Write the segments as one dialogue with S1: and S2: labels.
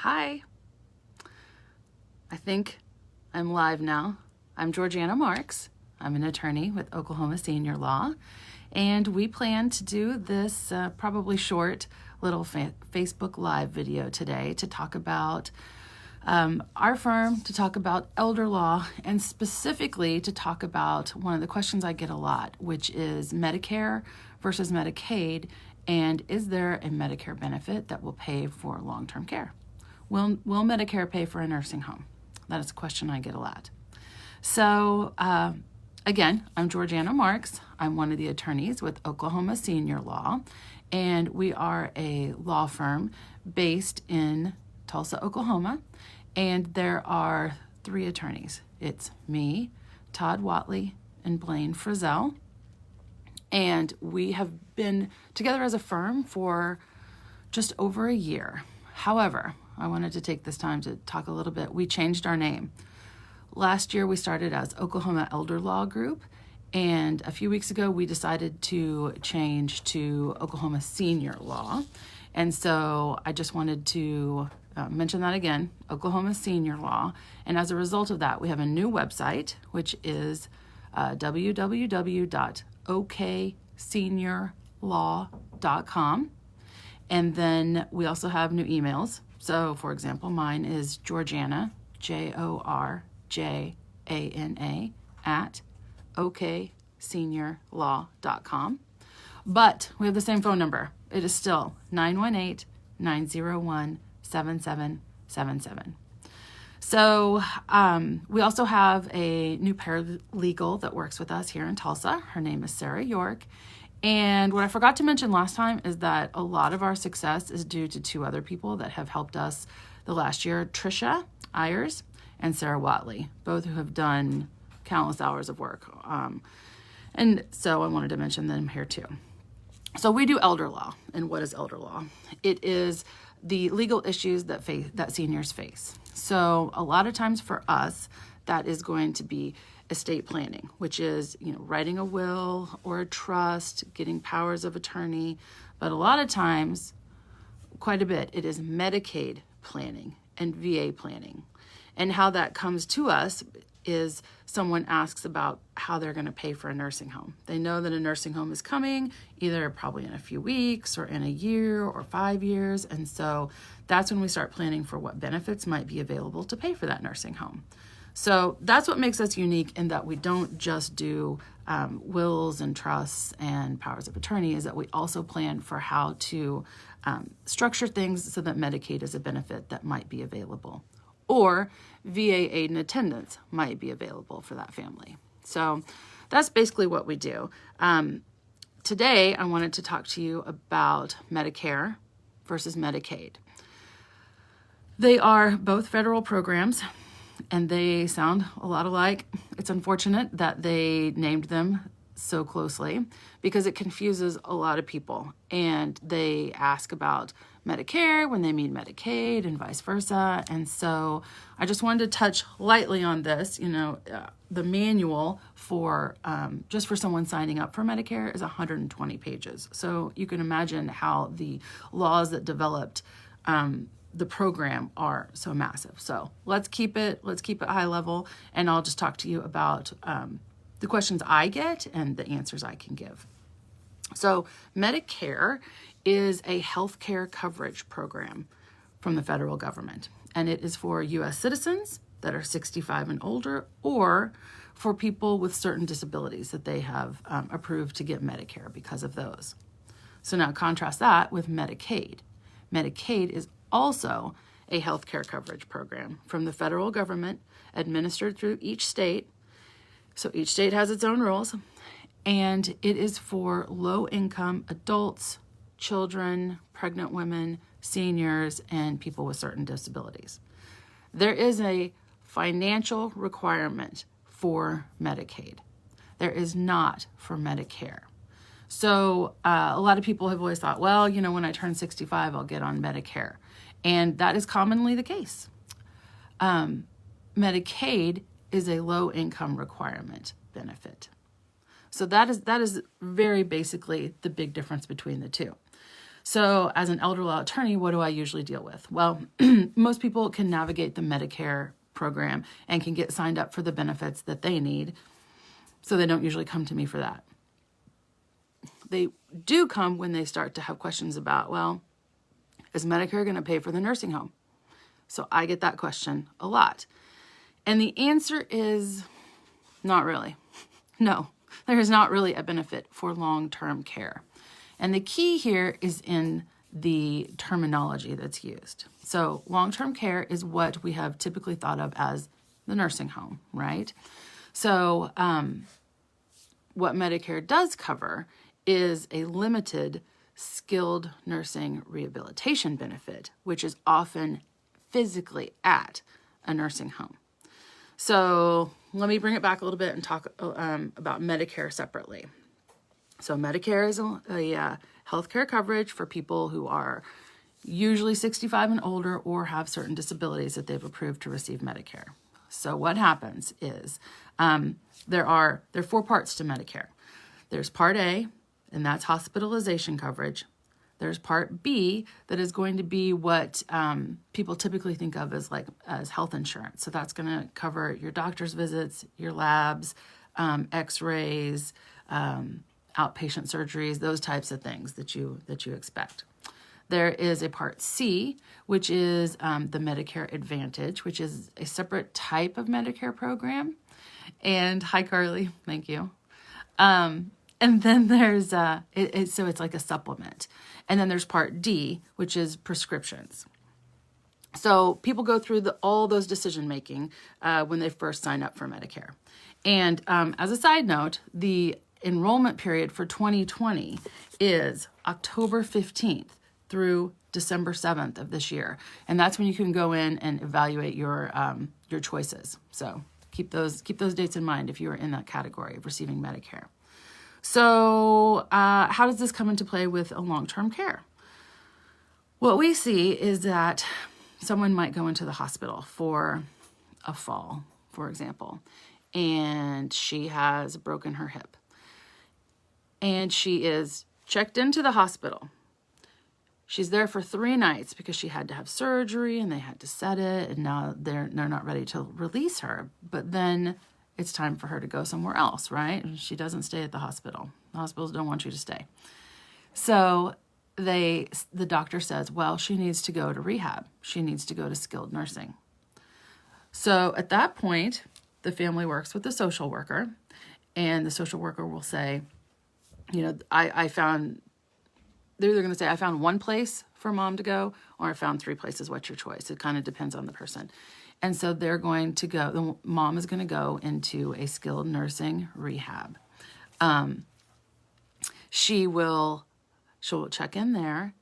S1: Hi. I think I'm live now. I'm Georgiana Marks. I'm an attorney with Oklahoma Senior Law, and we plan to do this probably short little Facebook Live video today to talk about our firm, to talk about elder law, and specifically to talk about one of the questions I get a lot, which is Medicare versus Medicaid, and is there a Medicare benefit that will pay for long-term care? Will Medicare pay for a nursing home? That is a question I get a lot. So again, I'm Georgiana Marks. I'm one of the attorneys with Oklahoma Senior Law, and we are a law firm based in Tulsa, Oklahoma, and there are 3 attorneys. It's me, Todd Watley, and Blaine Frizzell, and we have been together as a firm for just over a year. However, I wanted to take this time to talk a little bit. We changed our name. Last year, we started as Oklahoma Elder Law Group, and a few weeks ago, we decided to change to Oklahoma Senior Law. And so I just wanted to mention that again, Oklahoma Senior Law. And as a result of that, we have a new website, which is www.okseniorlaw.com. And then we also have new emails. So, for example, mine is Georgiana, Georjana, at okseniorlaw.com. But we have the same phone number. It is still 918-901-7777. So we also have a new paralegal that works with us here in Tulsa. Her name is Sarah York. And what I forgot to mention last time is that a lot of our success is due to 2 other people that have helped us the last year, Tricia Ayers and Sarah Watley, both who have done countless hours of work. And so I wanted to mention them here too. So we do elder law. And what is elder law? It is the legal issues that seniors face. So a lot of times for us, that is going to be estate planning, which is, writing a will or a trust, getting powers of attorney. But a lot of times, quite a bit, it is Medicaid planning and VA planning. And how that comes to us is someone asks about how they're going to pay for a nursing home. They know that a nursing home is coming, either probably in a few weeks or in a year or 5 years. And so that's when we start planning for what benefits might be available to pay for that nursing home. So that's what makes us unique in that we don't just do wills and trusts and powers of attorney, is that we also plan for how to structure things so that Medicaid is a benefit that might be available, or VA aid and attendance might be available for that family. So that's basically what we do. Today, I wanted to talk to you about Medicare versus Medicaid. They are both federal programs, and they sound a lot alike. It's unfortunate that they named them so closely because it confuses a lot of people. And they ask about Medicare when they mean Medicaid and vice versa. And so I just wanted to touch lightly on this. The manual for just for someone signing up for Medicare is 120 pages. So you can imagine how the laws that developed the program are so massive. So let's keep it high level, and I'll just talk to you about the questions I get and the answers I can give. So Medicare is a healthcare coverage program from the federal government, and it is for U.S. citizens that are 65 and older, or for people with certain disabilities that they have approved to get Medicare because of those. So now contrast that with Medicaid. Medicaid is also a healthcare coverage program from the federal government, administered through each state. So each state has its own rules, and it is for low-income adults, children, pregnant women, seniors, and people with certain disabilities. There is a financial requirement for Medicaid. There is not for Medicare. So a lot of people have always thought, well, when I turn 65, I'll get on Medicare. And that is commonly the case. Medicaid is a low-income requirement benefit. So that is very basically the big difference between the two. So as an elder law attorney, what do I usually deal with? Well, most people can navigate the Medicare program and can get signed up for the benefits that they need. So they don't usually come to me for that. They do come when they start to have questions about, well, is Medicare going to pay for the nursing home? So I get that question a lot. And the answer is not really. No, there is not really a benefit for long-term care. And the key here is in the terminology that's used. So long-term care is what we have typically thought of as the nursing home, right? So what Medicare does cover is a limited skilled nursing rehabilitation benefit, which is often physically at a nursing home. So let me bring it back a little bit and talk about Medicare separately. So Medicare is a healthcare coverage for people who are usually 65 and older or have certain disabilities that they've approved to receive Medicare. So what happens is there are 4 parts to Medicare. There's Part A, and that's hospitalization coverage. There's Part B, that is going to be what people typically think of as health insurance. So that's going to cover your doctor's visits, your labs, x-rays, outpatient surgeries, those types of things that you expect. There is a Part C, which is the Medicare Advantage, which is a separate type of Medicare program. And hi, Carly, thank you. And then there's, so it's like a supplement. And then there's Part D, which is prescriptions. So people go through all those decision making when they first sign up for Medicare. And as a side note, the enrollment period for 2020 is October 15th through December 7th of this year. And that's when you can go in and evaluate your choices. So keep those dates in mind if you are in that category of receiving Medicare. So how does this come into play with a long-term care? What we see is that someone might go into the hospital for a fall, for example, and she has broken her hip. And she is checked into the hospital. She's there for 3 nights because she had to have surgery and they had to set it, and now they're not ready to release her. But then it's time for her to go somewhere else, right? And she doesn't stay at the hospital. The hospitals don't want you to stay. So the doctor says, well, she needs to go to rehab. She needs to go to skilled nursing. So at that point, the family works with the social worker, and the social worker will say, you know, they're either going to say, I found 1 place for mom to go, or I found 3 places. What's your choice? It kind of depends on the person. And so they're going to go, the mom is going to go into a skilled nursing rehab. She'll check in there,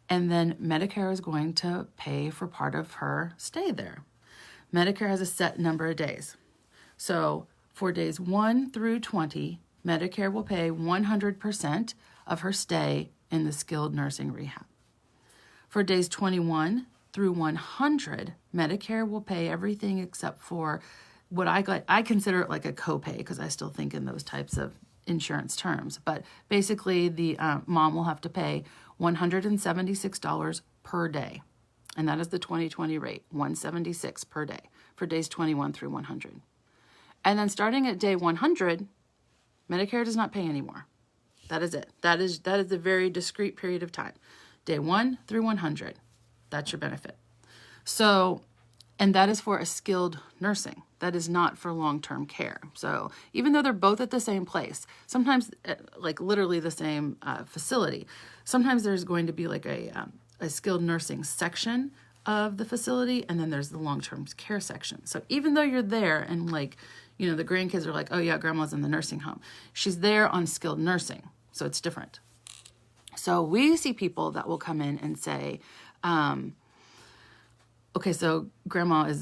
S1: and then Medicare is going to pay for part of her stay there. Medicare has a set number of days. So for days 1 through 20, Medicare will pay 100% of her stay in the skilled nursing rehab. For days 21 through 100, Medicare will pay everything except for what I consider it like a copay, because I still think in those types of insurance terms. But basically, the mom will have to pay $176 per day. And that is the 2020 rate, $176 per day for days 21 through 100. And then starting at day 100, Medicare does not pay anymore. That is it. That is a very discrete period of time. Day 1 through 100. That's your benefit. So, and that is for a skilled nursing. That is not for long-term care. So even though they're both at the same place, sometimes like literally the same facility, sometimes there's going to be like a skilled nursing section of the facility, and then there's the long-term care section. So even though you're there and like, you know, the grandkids are like, oh yeah, grandma's in the nursing home, she's there on skilled nursing. So it's different. So we see people that will come in and say, okay, so grandma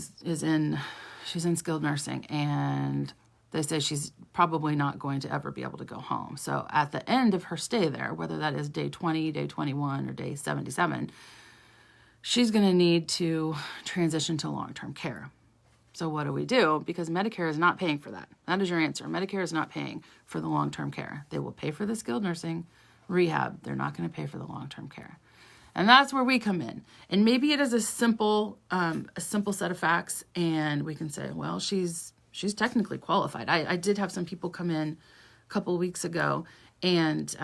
S1: she's in skilled nursing, and they say she's probably not going to ever be able to go home. So at the end of her stay there, whether that is day 20, day 21, or day 77, she's going to need to transition to long-term care. So what do we do? Because Medicare is not paying for that. That is your answer. Medicare is not paying for the long-term care. They will pay for the skilled nursing rehab. They're not going to pay for the long-term care. And that's where we come in. And maybe it is a simple set of facts, and we can say, well, she's technically qualified. I did have some people come in a couple of weeks ago, and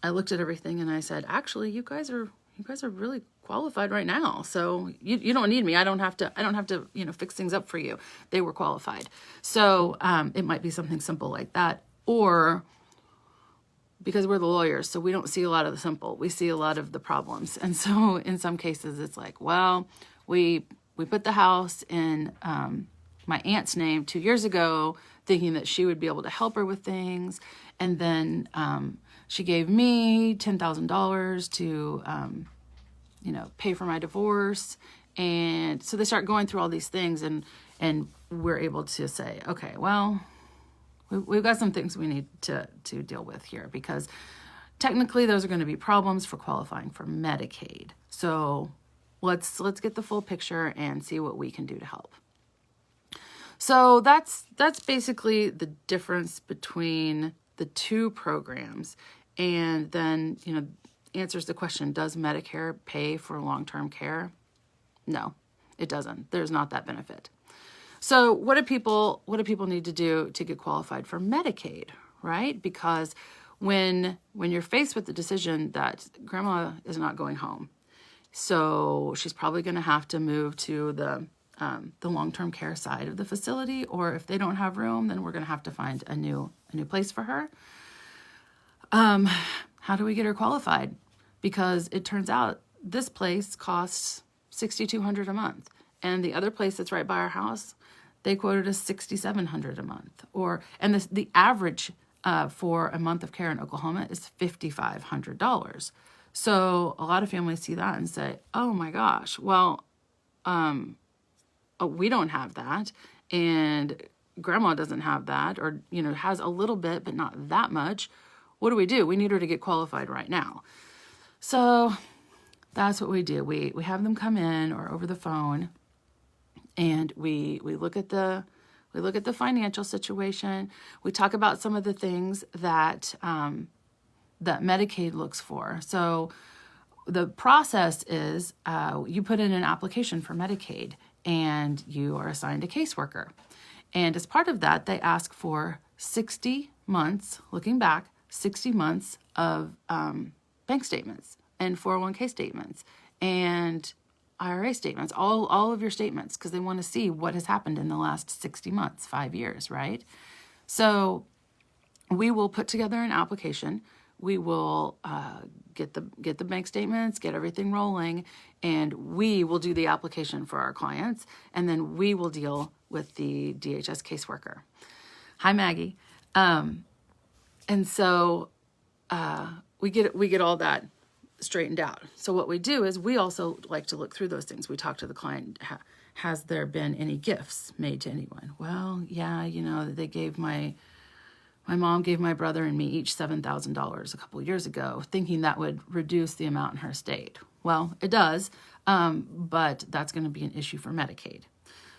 S1: I looked at everything and I said, actually, you guys are really qualified right now. So you don't need me. I don't have to, fix things up for you. They were qualified. So it might be something simple like that, or because we're the lawyers, so we don't see a lot of the simple. We see a lot of the problems. And so in some cases it's like, well, we put the house in my aunt's name 2 years ago, thinking that she would be able to help her with things. And then she gave me $10,000 to, pay for my divorce. And so they start going through all these things, and we're able to say, okay, well, we've got some things we need to deal with here, because technically those are going to be problems for qualifying for Medicaid. So let's get the full picture and see what we can do to help. So that's basically the difference between the two programs. And then, answers the question, does Medicare pay for long-term care? No, it doesn't. There's not that benefit. So what do people need to do to get qualified for Medicaid, right? Because when you're faced with the decision that grandma is not going home, so she's probably going to have to move to the long-term care side of the facility, or if they don't have room, then we're going to have to find a new place for her. How do we get her qualified? Because it turns out this place costs $6,200 a month, and the other place that's right by our house, they quoted us $6,700 a month. And the average for a month of care in Oklahoma is $5,500. So a lot of families see that and say, "Oh my gosh, well, we don't have that, and grandma doesn't have that, or has a little bit but not that much. What do? We need her to get qualified right now." So that's what we do. We have them come in or over the phone, and we look at the financial situation. We talk about some of the things that that Medicaid looks for. So the process is you put in an application for Medicaid, and you are assigned a caseworker. And as part of that, they ask for 60 months, looking back, 60 months of bank statements and 401k statements and IRA statements, all of your statements, because they want to see what has happened in the last 60 months, 5 years, right? So we will put together an application. We will get the bank statements, get everything rolling, and we will do the application for our clients, and then we will deal with the DHS caseworker. Hi, Maggie. And so we get all that straightened out. So what we do is we also like to look through those things. We talk to the client. Has there been any gifts made to anyone? Well, yeah, they gave my mom gave my brother and me each $7,000 a couple of years ago, thinking that would reduce the amount in her estate. Well, it does, but that's going to be an issue for Medicaid.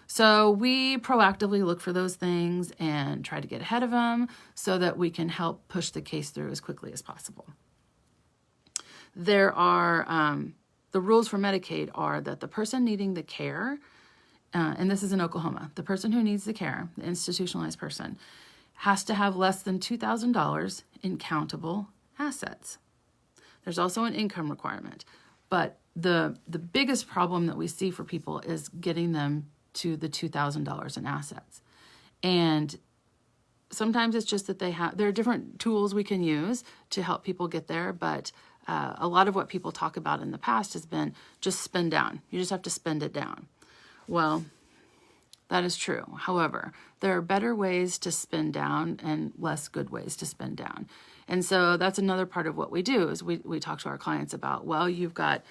S1: So we proactively look for those things and try to get ahead of them so that we can help push the case through as quickly as possible. There are, the rules for Medicaid are that the person needing the care, and this is in Oklahoma, the person who needs the care, the institutionalized person, has to have less than $2,000 in countable assets. There's also an income requirement, but the biggest problem that we see for people is getting them to the $2,000 in assets. And sometimes it's just that there are different tools we can use to help people get there, but a lot of what people talk about in the past has been just spend down. You just have to spend it down. Well, that is true. However, there are better ways to spend down and less good ways to spend down. And so that's another part of what we do is we talk to our clients about, well, you've got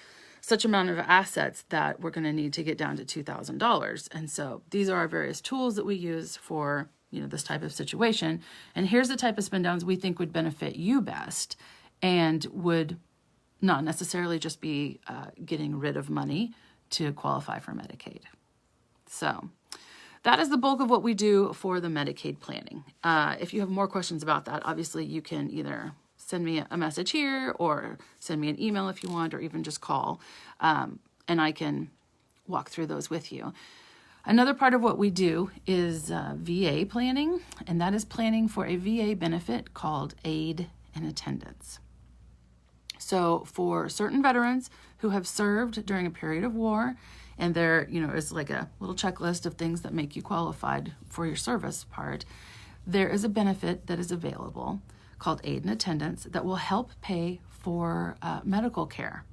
S1: such amount of assets that we're going to need to get down to $2,000. And so these are our various tools that we use for, this type of situation. And here's the type of spend downs we think would benefit you best and would not necessarily just be getting rid of money to qualify for Medicaid. So that is the bulk of what we do for the Medicaid planning. If you have more questions about that, obviously you can either send me a message here or send me an email if you want, or even just call, and I can walk through those with you. Another part of what we do is VA planning, and that is planning for a VA benefit called Aid in Attendance. So for certain veterans who have served during a period of war, and there, is like a little checklist of things that make you qualified for your service part, there is a benefit that is available called Aid in Attendance that will help pay for medical care.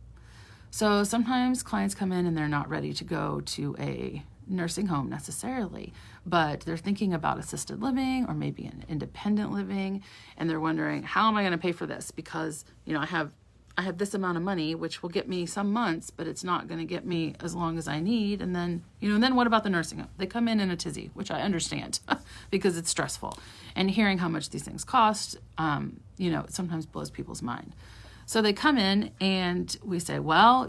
S1: So sometimes clients come in and they're not ready to go to a nursing home necessarily, but they're thinking about assisted living or maybe an independent living, and they're wondering, how am I going to pay for this? Because, I have this amount of money, which will get me some months, but it's not going to get me as long as I need. And then, and then what about the nursing home? They come in a tizzy, which I understand because it's stressful. And hearing how much these things cost, it sometimes blows people's mind. So they come in and we say, well,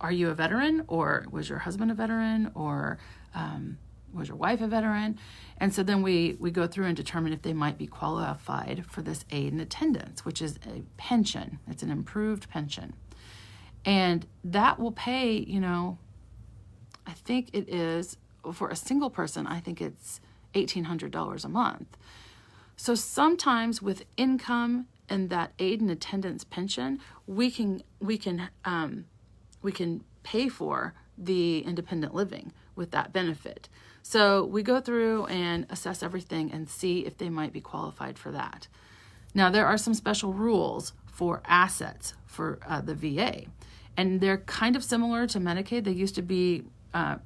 S1: are you a veteran, or was your husband a veteran, or was your wife a veteran? And so then we go through and determine if they might be qualified for this Aid in Attendance, which is a pension. It's an improved pension. And that will pay, I think it is, for a single person, I think it's $1,800 a month. So sometimes with income and that Aid in Attendance pension, we can pay for the independent living with that benefit. So we go through and assess everything and see if they might be qualified for that. Now, there are some special rules for assets for the VA, and they're kind of similar to Medicaid. They used to be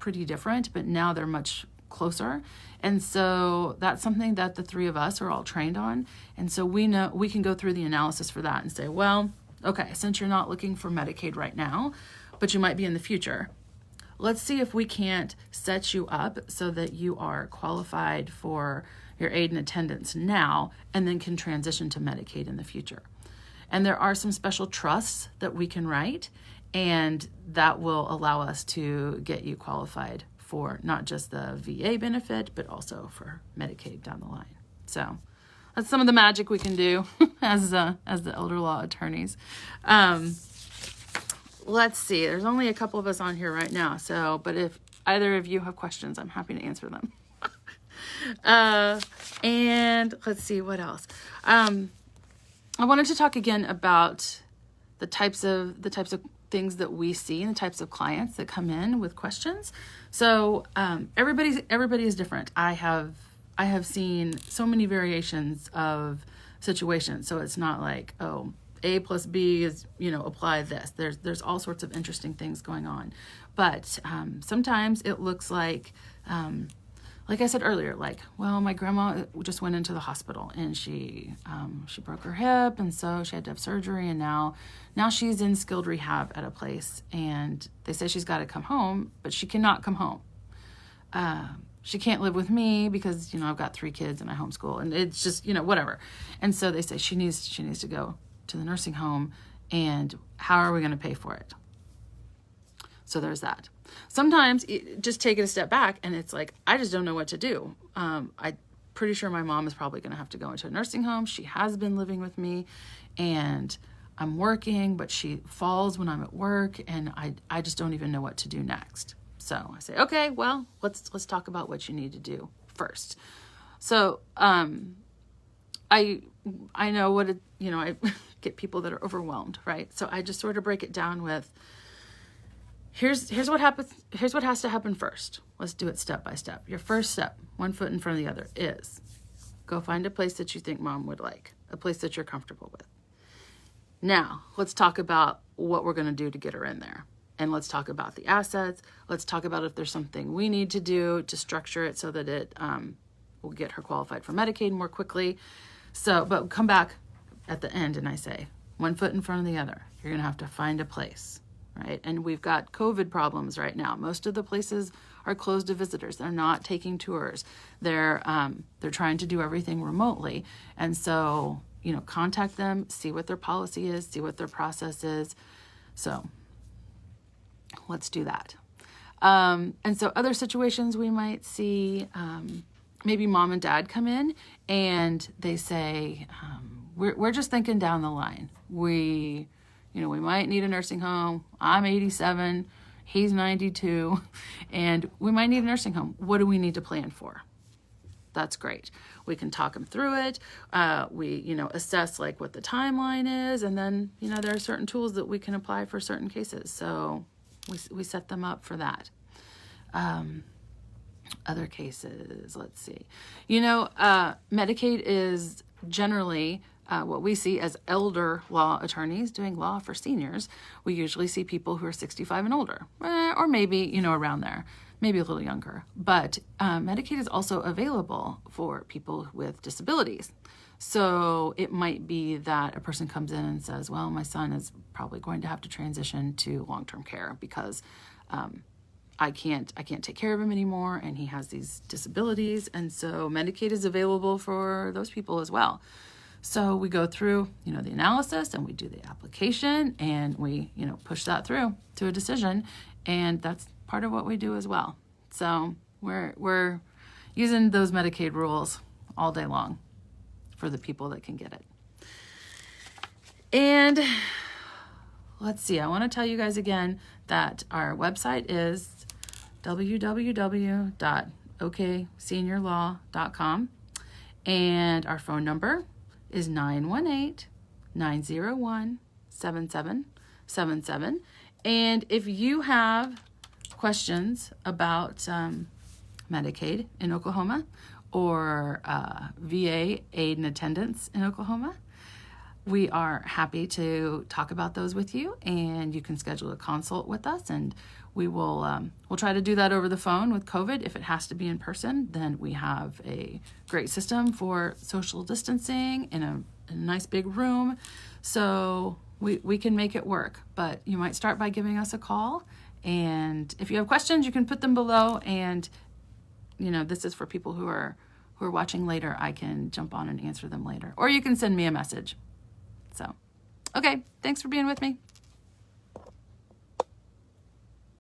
S1: pretty different, but now they're much closer. And so that's something that the three of us are all trained on. And so we know we can go through the analysis for that and say, well, okay, since you're not looking for Medicaid right now, but you might be in the future, let's see if we can't set you up so that you are qualified for your Aid in Attendance now and then can transition to Medicaid in the future. And there are some special trusts that we can write, and that will allow us to get you qualified for not just the VA benefit, but also for Medicaid down the line. So that's some of the magic we can do as the elder law attorneys. Let's see, there's only a couple of us on here right now. But if either of you have questions, I'm happy to answer them. And let's see what else. I wanted to talk again about the types of things that we see and the types of clients that come in with questions. So everybody is different. I have seen so many variations of situations. So it's not like, oh, A plus B is, apply this. There's all sorts of interesting things going on. But sometimes it looks like I said earlier, my grandma just went into the hospital and she broke her hip, and so she had to have surgery, and now she's in skilled rehab at a place, and they say she's got to come home, but she cannot come home. She can't live with me because, I've got 3 kids and I homeschool, and it's just, whatever. And so they say she needs to go to the nursing home, and how are we going to pay for it? So there's that. Sometimes just take it a step back and it's like, I just don't know what to do. I'm pretty sure my mom is probably going to have to go into a nursing home. She has been living with me, and I'm working, but she falls when I'm at work, and I just don't even know what to do next. So I say, okay, well, let's talk about what you need to do first. So I know what I get people that are overwhelmed, right? So I just sort of break it down with, here's what happens. Here's what has to happen first. Let's do it step by step. Your first step, one foot in front of the other, is go find a place that you think mom would like, a place that you're comfortable with. Now, let's talk about what we're going to do to get her in there. And let's talk about the assets. Let's talk about if there's something we need to do to structure it so that it will get her qualified for Medicaid more quickly. So, but come back at the end and I say, one foot in front of the other. You're going to have to find a place. Right? And we've got COVID problems right now. Most of the places are closed to visitors. They're not taking tours. They're trying to do everything remotely. And so, contact them, see what their policy is, see what their process is. So let's do that. And so other situations we might see, maybe mom and dad come in and they say, we're just thinking down the line. We might need a nursing home. I'm 87, he's 92, and we might need a nursing home. What do we need to plan for? That's great. We can talk them through it. We assess like what the timeline is, and then, there are certain tools that we can apply for certain cases. So we set them up for that. Other cases, let's see. Medicaid is generally what we see as elder law attorneys doing law for seniors. We usually see people who are 65 and older, or maybe, around there, maybe a little younger. But Medicaid is also available for people with disabilities. So it might be that a person comes in and says, well, my son is probably going to have to transition to long-term care because I can't take care of him anymore, and he has these disabilities, and so Medicaid is available for those people as well. So we go through, the analysis, and we do the application, and we, push that through to a decision, and that's part of what we do as well. So we're using those Medicaid rules all day long for the people that can get it. And let's see, I want to tell you guys again that our website is www.okseniorlaw.com, and our phone number is 918-901-7777. And if you have questions about Medicaid in Oklahoma or VA aid and attendance in Oklahoma, we are happy to talk about those with you, and you can schedule a consult with us, and we will we'll try to do that over the phone with COVID. If it has to be in person, then we have a great system for social distancing in a nice big room, so we can make it work. But you might start by giving us a call, and if you have questions, you can put them below, and this is for people who are watching later. I can jump on and answer them later, or you can send me a message. So, okay, thanks for being with me.